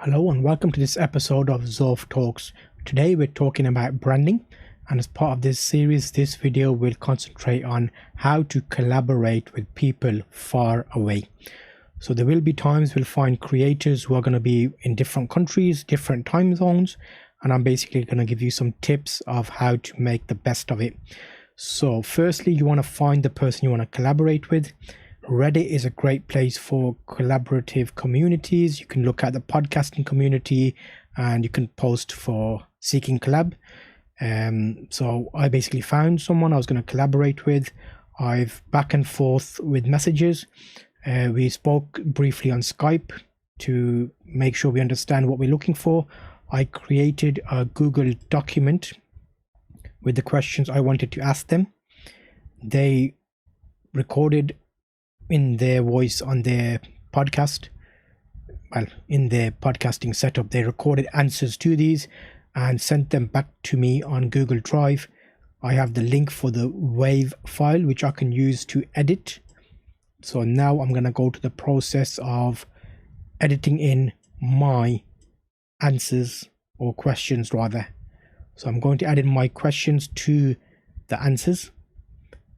Hello and welcome to this episode of Zof Talks. Today we're talking about branding, and as part of this series, this video will concentrate on how to collaborate with people far away. So there will be times we'll find creators who are going to be in different countries, different time zones, and I'm basically going to give you some tips of how to make the best of it. So firstly, you want to find the person you want to collaborate with. Reddit is a great place for collaborative communities. You can look at the podcasting community and you can post for seeking collab. So I basically found someone I was going to collaborate with. I've back and forth with messages. We spoke briefly on Skype to make sure we understand what we're looking for. I created a Google document with the questions I wanted to ask them. They recorded in their voice on their podcast, in their podcasting setup, they recorded answers to these and sent them back to me on Google Drive. I have the link for the WAV file, which I can use to edit. So now I'm going to go to the process of editing in my answers, or questions rather. So I'm going to add in my questions to the answers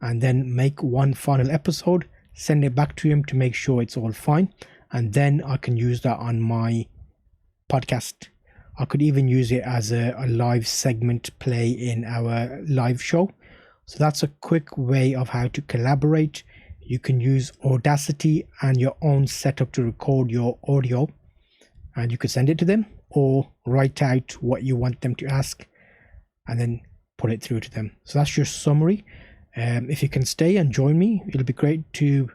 and then make one final episode, send it back to him to make sure it's all fine, and then I can use that on my podcast. I could even use it as a live segment play in our live show. So that's a quick way of how to collaborate. You can use Audacity and your own setup to record your audio, and you could send it to them or write out what you want them to ask and then put it through to them. So that's your summary. If you can stay and join me, it'll be great to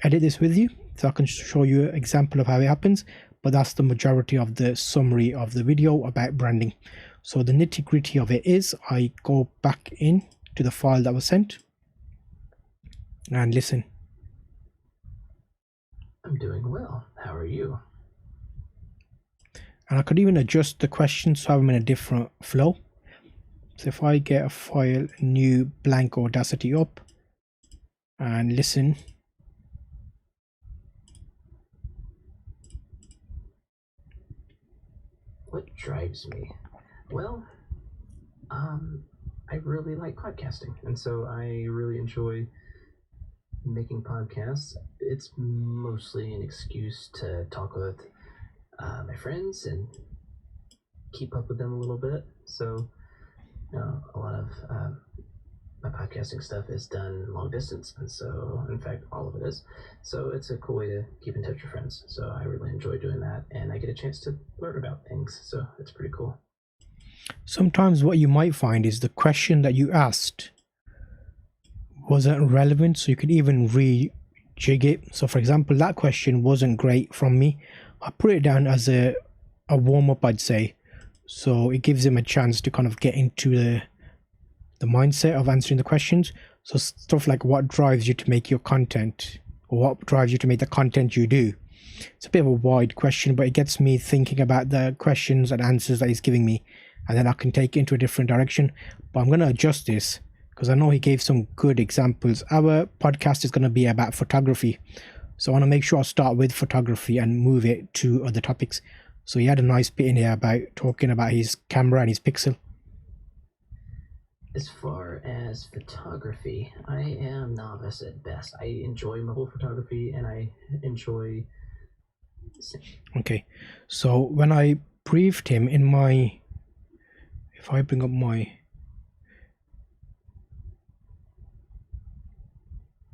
edit this with you so I can show you an example of how it happens, but that's the majority of the summary of the video about branding. So the nitty-gritty of it is I go back in to the file that was sent and listen. I'm doing well. How are you? And I could even adjust the questions to have them in a different flow. So if I get a file, new blank Audacity up and listen. What drives me? Well, I really like podcasting, and so I really enjoy making podcasts. It's mostly an excuse to talk with my friends and keep up with them a little bit. So, a lot of my podcasting stuff is done long distance, and so, in fact, all of it is. So it's a cool way to keep in touch with friends. So I really enjoy doing that, and I get a chance to learn about things. So it's pretty cool. Sometimes what you might find is the question that you asked wasn't relevant, so you could even rejig it. So for example, that question wasn't great from me. I put it down as a warm-up, I'd say. So it gives him a chance to kind of get into the mindset of answering the questions. So stuff like what drives you to make your content, or what drives you to make the content you do. It's a bit of a wide question, but it gets me thinking about the questions and answers that he's giving me, and then I can take it into a different direction. But I'm going to adjust this because I know he gave some good examples. Our podcast is going to be about photography, so I want to make sure I start with photography and move it to other topics. So he had a nice bit in here about talking about his camera and his pixel. As far as photography, I am novice at best. I enjoy mobile photography, and I enjoy... Okay, so when I briefed him in my... If I bring up my...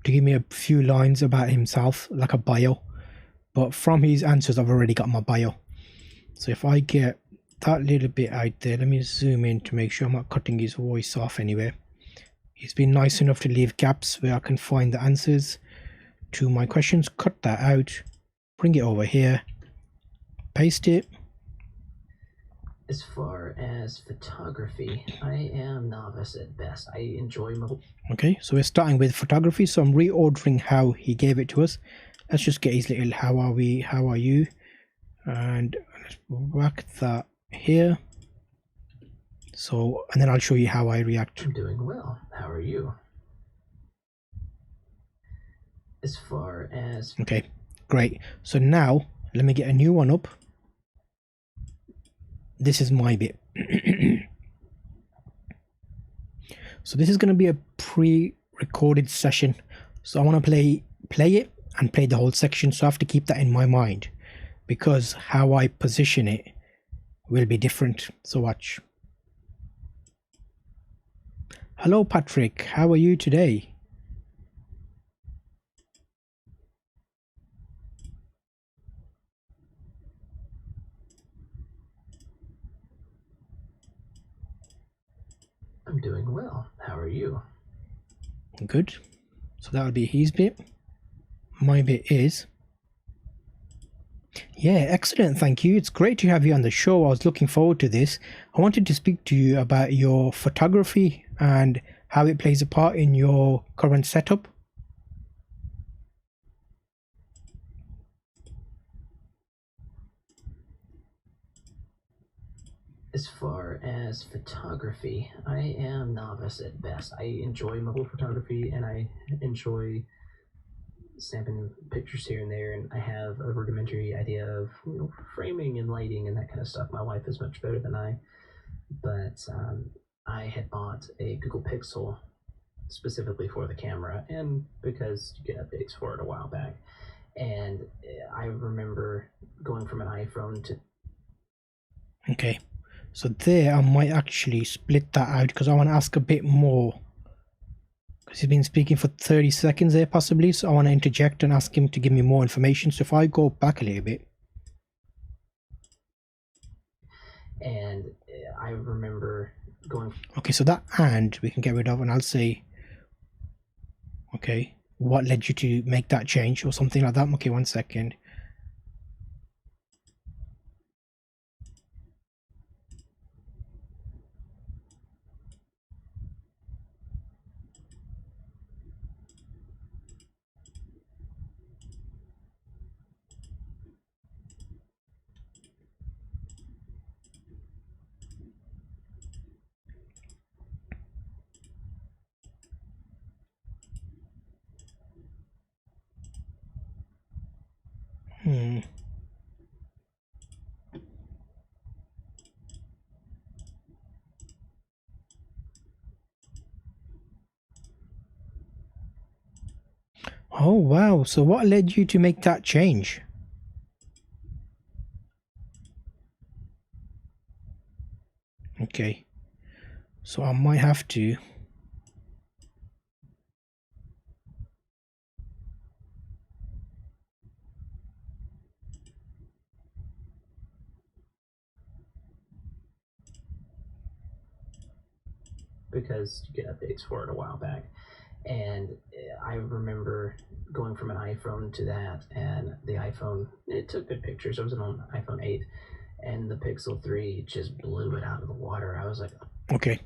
to give me a few lines about himself, like a bio. But from his answers, I've already got my bio. So if I get that little bit out there, let me zoom in to make sure I'm not cutting his voice off anywhere. He's been nice enough to leave gaps where I can find the answers to my questions. Cut that out, bring it over here, paste it. As far as photography, I am novice at best. I enjoy mobile... Okay, so we're starting with photography, so I'm reordering how he gave it to us. Let's just get his little how are we, how are you, and let's whack that here. So, and then I'll show you how I react. I'm doing well. How are you? As far as... Okay, great. So now let me get a new one up. this is my bit. So this is going to be a pre-recorded session. So I want to play it and play the whole section. So I have to keep that in my mind because how I position it will be different. So watch. Hello, Patrick. How are you today? I'm doing well. How are you? Good. So that would be his bit. My bit is... Yeah, excellent. Thank you. It's great to have you on the show. I was looking forward to this. I wanted to speak to you about your photography and how it plays a part in your current setup. As far as photography, I am novice at best. I enjoy mobile photography and I enjoy snapping pictures here and there, and I have a rudimentary idea of framing and lighting and that kind of stuff. My wife is much better than I, but I had bought a Google Pixel specifically for the camera, and because you get updates for it a while back, and I remember going from an iPhone to... Okay, so there I might actually split that out because I want to ask a bit more. Because he's been speaking for 30 seconds there possibly, so I want to interject and ask him to give me more information. So if I go back a little bit. And I remember going... Okay, so that "and" we can get rid of, and I'll say, okay, what led you to make that change or something like that? Okay, 1 second. Oh wow, so what led you to make that change? Okay, so I might have to... because you get updates for it a while back, and I remember going from an iPhone to that, and the iPhone, it took good pictures. I was on iPhone 8, and the Pixel 3 just blew it out of the water. I was like... Okay,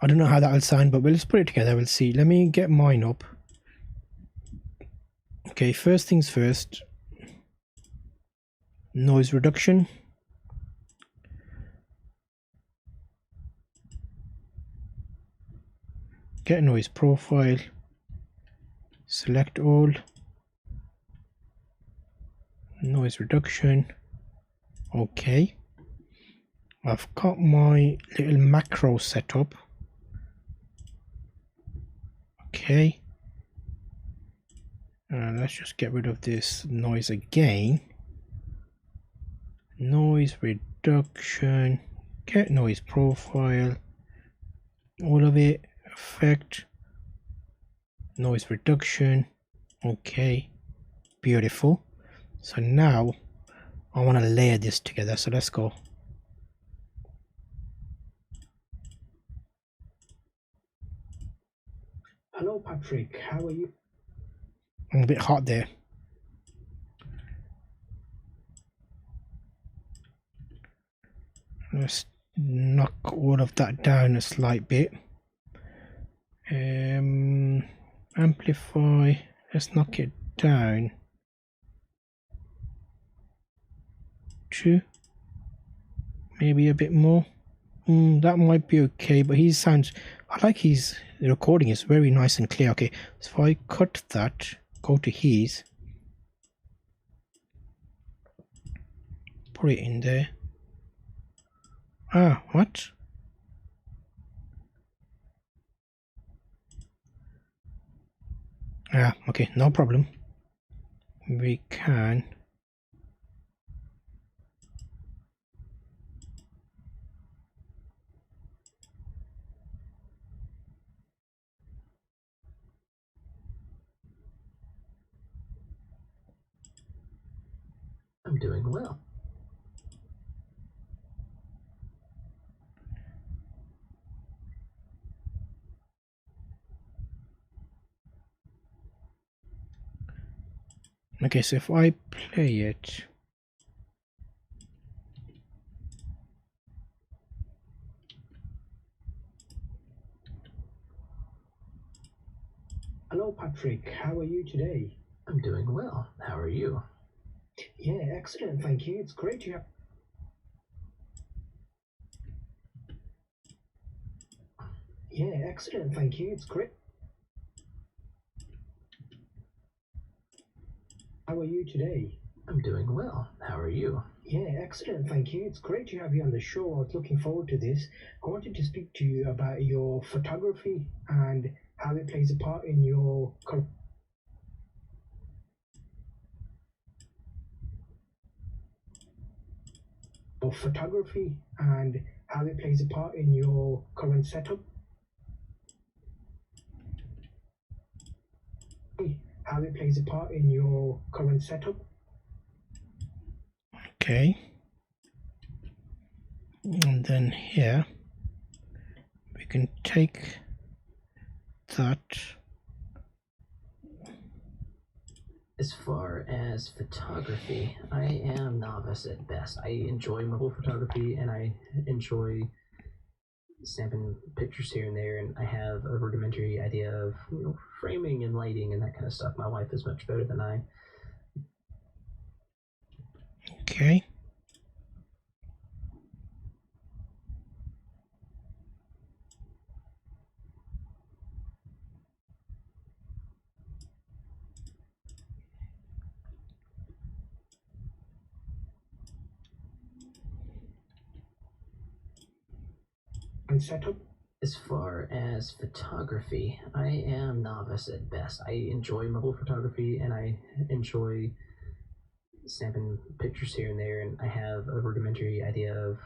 I don't know how that will sound, but we'll just put it together. We'll see. Let me get mine up. Okay, first things first, noise reduction. Get noise profile, select all, noise reduction. Okay, I've got my little macro set up. Okay, let's just get rid of this noise again. Noise reduction, get noise profile, all of it, effect, noise reduction. Okay, beautiful. So now I want to layer this together, so let's go. Hello Patrick, how are you? I'm a bit hot there. Let's knock all of that down a slight bit. Amplify, let's knock it down to maybe a bit more. That might be okay, but he sounds, I like the recording is very nice and clear. Okay, so if I cut that, go to his, put it in there. Ah, what? Yeah, okay, no problem. We can. I'm doing well. Okay, so if I play it. Hello, Patrick. How are you today? I'm doing well. How are you? Yeah, excellent. Thank you. It's great to have. Yeah, excellent. Thank you. It's great. How are you today? I'm doing well. How are you? Yeah, excellent. Thank you. It's great to have you on the show. I was looking forward to this. I wanted to speak to you about your photography and how it plays a part in your photography and how it plays a part in your current setup. How it plays a part in your current setup. Okay. And then here we can take that. As far as photography, I am novice at best. I enjoy mobile photography and I enjoy snapping pictures here and there, and I have a rudimentary idea of framing and lighting and that kind of stuff. My wife is much better than I. Okay. And setup. As far as photography, I am novice at best. I enjoy mobile photography and I enjoy snapping pictures here and there, and I have a rudimentary idea of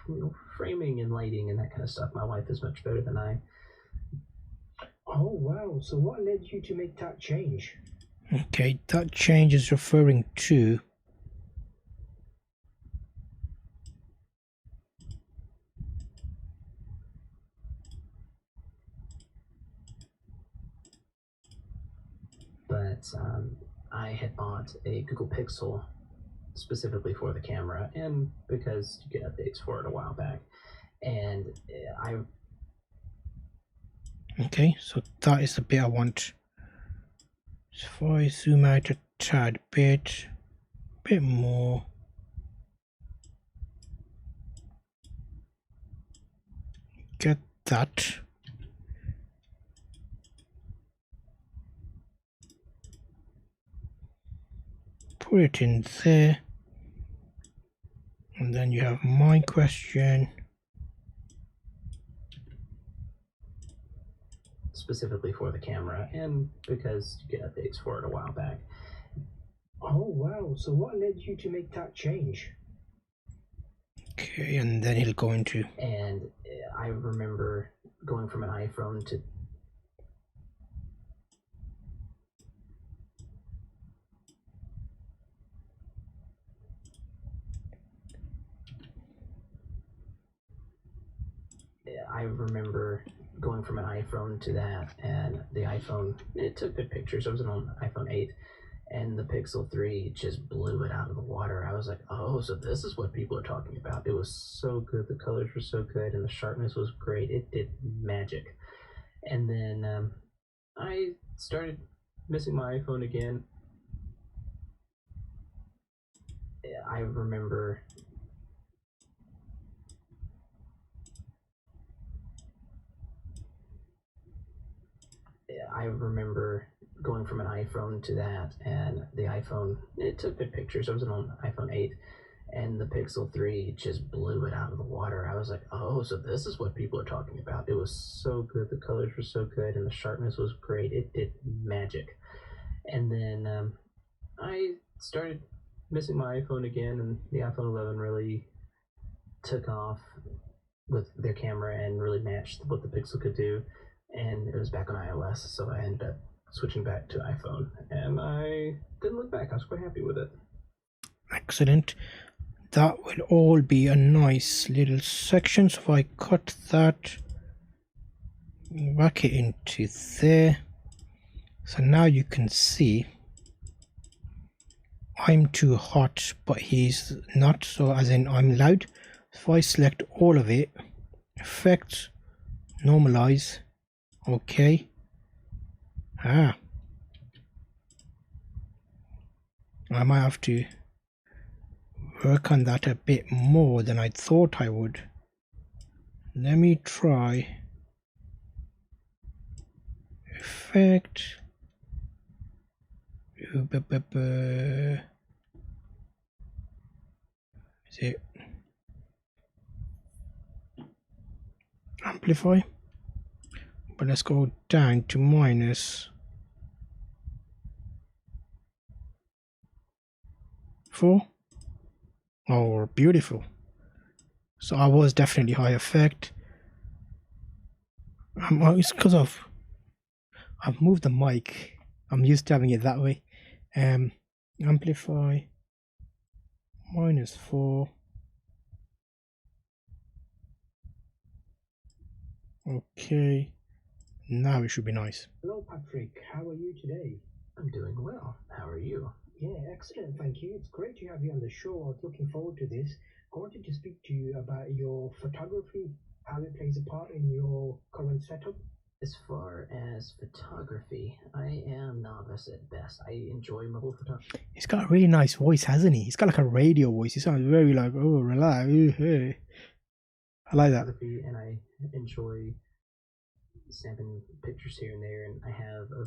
framing and lighting and that kind of stuff. My wife is much better than I. Oh wow! So what led you to make that change? Okay, that change is referring to But I had bought a Google Pixel specifically for the camera, and because you get updates for it a while back, and I okay, so that is the bit I want. So if I zoom out a tad bit more. Get that. Put it in there. And then you have my question. specifically for the camera, and because you get updates for it a while back. Oh wow! So what led you to make that change? Okay, and then he'll go into. And I remember going from an iPhone to I remember going from an iPhone to that, and the iPhone, it took good pictures. I was on iPhone 8, and the Pixel 3 just blew it out of the water. I was like, oh, so this is what people are talking about. It was so good. The colors were so good, and the sharpness was great. It did magic. And then I started missing my iPhone again. I remember going from an iPhone to that, and the iPhone, it took good pictures. I was on iPhone 8, and then the Pixel 3 just blew it out of the water. I was like, oh, so this is what people are talking about. It was so good. The colors were so good, and the sharpness was great. It did magic. And then I started missing my iPhone again, and the iPhone 11 really took off with their camera and really matched what the Pixel could do. And it was back on iOS, so I ended up switching back to iPhone, and I didn't look back. I was quite happy with it. Excellent. That will all be a nice little section. So if I cut that, whack it into there. So now you can see I'm too hot, but he's not. So as in I'm loud. If I select all of it, effects, normalize, okay. I might have to work on that a bit more than I thought I would. Let me try effect. Is it amplify? But let's go down to -4. Oh, beautiful. So I was definitely high effect. It's because I've moved the mic. I'm used to having it that way. Amplify -4. Okay. Now it should be nice. Hello, Patrick. How are you today? I'm doing well. How are you? Yeah, excellent. Thank you. It's great to have you on the show. I was looking forward to this. I wanted to speak to you about your photography, how it plays a part in your current setup. As far as photography, I am novice at best. I enjoy mobile photography. He's got a really nice voice, hasn't he? He's got like a radio voice. He sounds very like, oh, relax. Hey. I like that. And I enjoy snapping pictures here and there, and I have a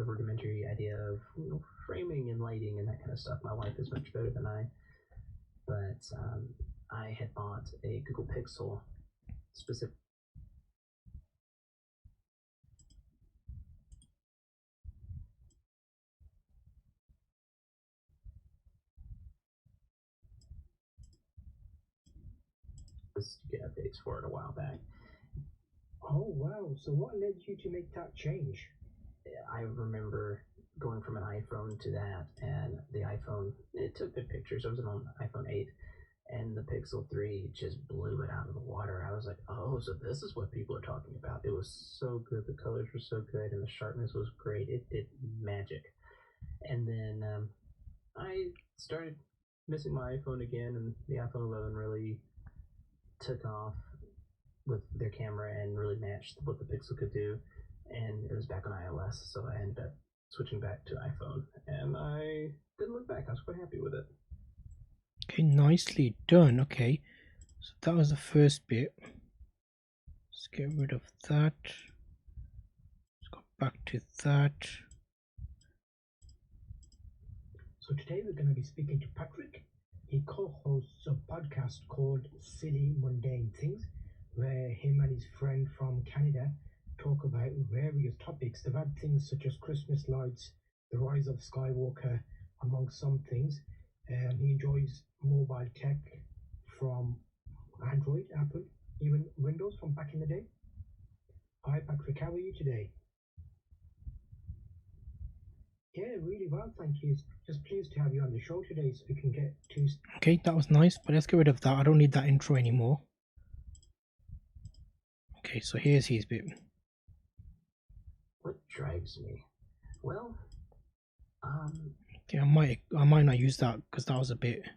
rudimentary idea of framing and lighting and that kind of stuff. My wife is much better than I, but I had bought a Google Pixel specific. To get updates for it a while back. Oh wow! So what led you to make that change? I remember going from an iPhone to that, and the iPhone, it took good pictures. I was on iPhone 8, and the Pixel 3 just blew it out of the water. I was like, oh, so this is what people are talking about. It was so good. The colors were so good, and the sharpness was great. It did magic. And then I started missing my iPhone again, and the iPhone 11 really took off with their camera and really matched what the Pixel could do. And it was back on iOS, so I ended up switching back to iPhone, and I didn't look back. I was quite happy with it. Okay, nicely done. Okay, so that was the first bit. Let's get rid of that. Let's go back to that. So today we're going to be speaking to Patrick. He co-hosts a podcast called Silly Mundane Things, where him and his friend from Canada talk about various topics. They've had things such as Christmas lights, the rise of Skywalker, among some things. He enjoys mobile tech from Android, Apple, even Windows from back in the day. Hi Patrick, how are you today? Yeah, really well, thank you. Just pleased to have you on the show today so we can get to... Okay, that was nice, but let's get rid of that. I don't need that intro anymore. Okay, so here's his bit. What drives me? Well, okay, I might not use that because that was a bit...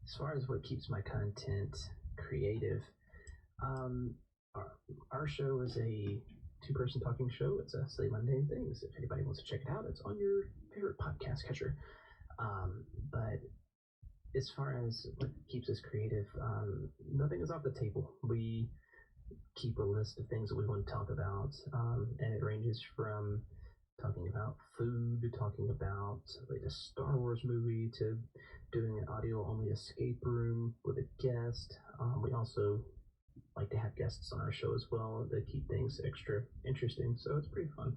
As far as what keeps my content creative, our show is a two-person talking show. It's a Silly Mundane Things. If anybody wants to check it out, it's on your favorite podcast catcher. But as far as what keeps us creative, nothing is off the table. We keep a list of things that we want to talk about, and it ranges from talking about food, talking about like a Star Wars movie, to doing an audio-only escape room with a guest. We also like to have guests on our show as well to keep things extra interesting, so it's pretty fun.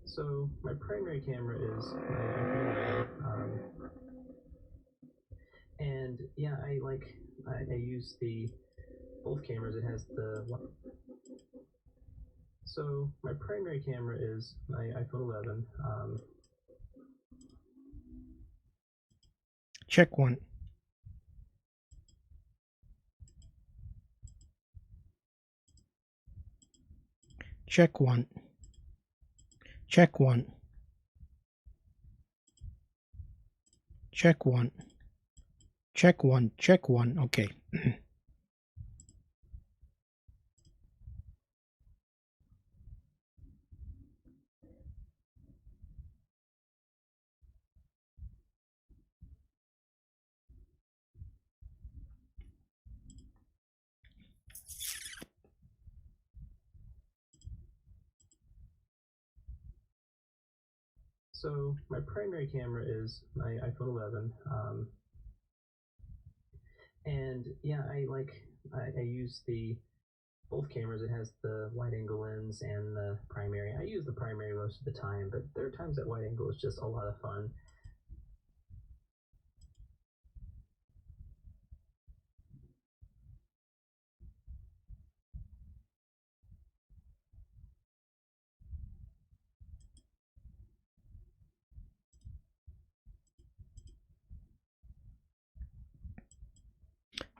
So my primary camera is my iPhone 11, and yeah, I use both cameras. It has the So my primary camera is my iPhone 11. Check one. Check one. Check one. Check one. Check one. Check one. Okay. So my primary camera is my iPhone 11, and yeah, I use both cameras. It has the wide-angle lens and the primary. I use the primary most of the time, but there are times that wide-angle is just a lot of fun.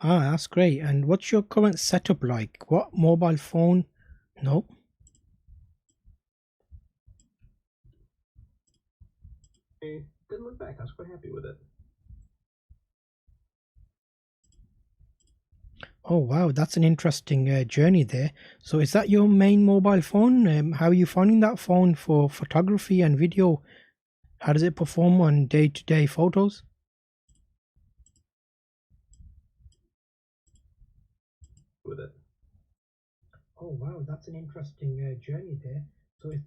Ah, that's great. And what's your current setup like? What mobile phone? No. I didn't look back. I was quite happy with it. Oh wow, that's an interesting journey there. So is that your main mobile phone? How are you finding that phone for photography and video? How does it perform on day-to-day photos? With it. Oh wow, that's an interesting journey there. So it's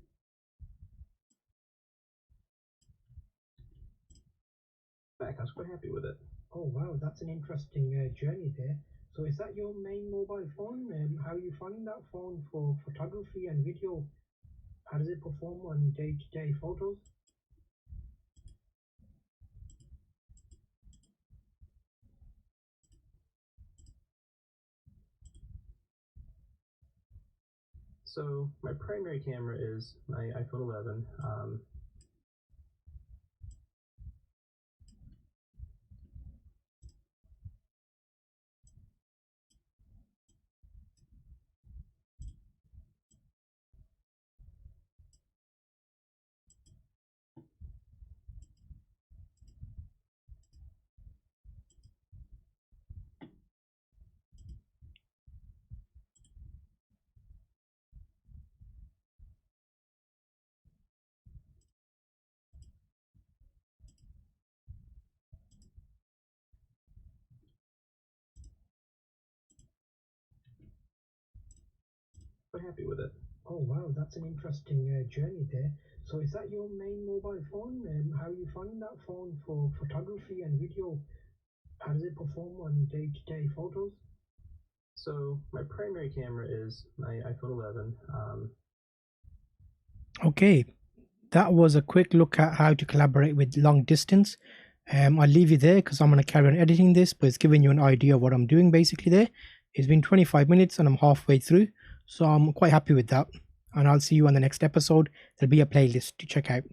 Back. I was quite happy with it. Oh wow, that's an interesting journey there. So is that your main mobile phone? How are you finding that phone for photography and video? How does it perform on day-to-day photos? So my primary camera is my iPhone 11. Quite happy with it. Oh wow, that's an interesting journey there. So is that your main mobile phone? How are you finding that phone for photography and video? How does it perform on day-to-day photos? So my primary camera is my iPhone 11. Okay, that was a quick look at how to collaborate with long distance. I'll leave you there because I'm going to carry on editing this, but it's giving you an idea of what I'm doing basically there. It's been 25 minutes and I'm halfway through, so I'm quite happy with that. And I'll see you on the next episode. There'll be a playlist to check out.